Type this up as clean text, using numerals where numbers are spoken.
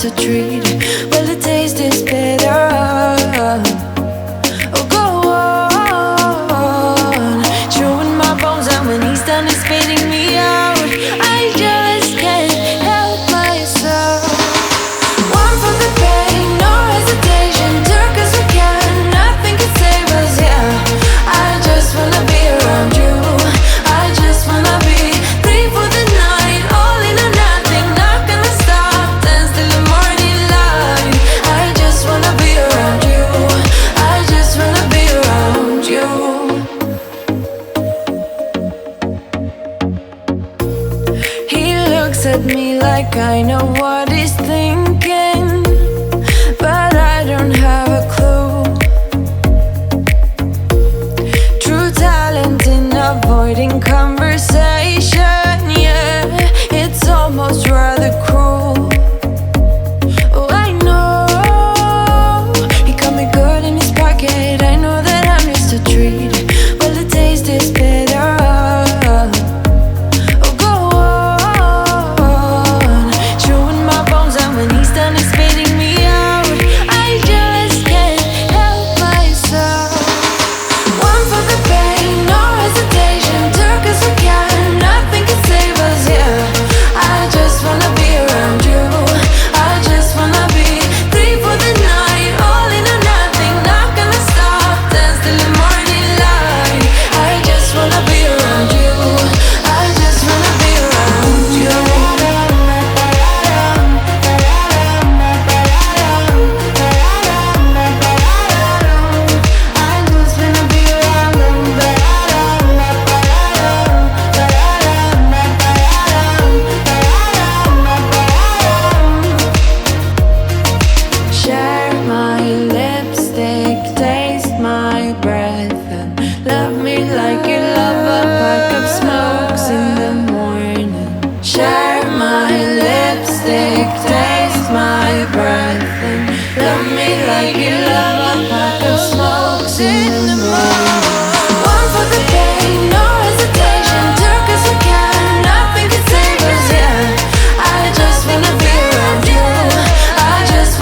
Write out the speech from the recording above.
a treat. Well, the taste is better. Oh, go on, chewing my bones out when he's done is spitting me out. I just can't help myself. One for the pain, no hesitation. Took us again, nothing can save us, yeah. I just wanna be around you. I just wanna be free for the night. All in or nothing, not gonna stop. Dance till the morning light. I just wanna be around you. I just wanna be around you. He looks at me like I know what he's thinking.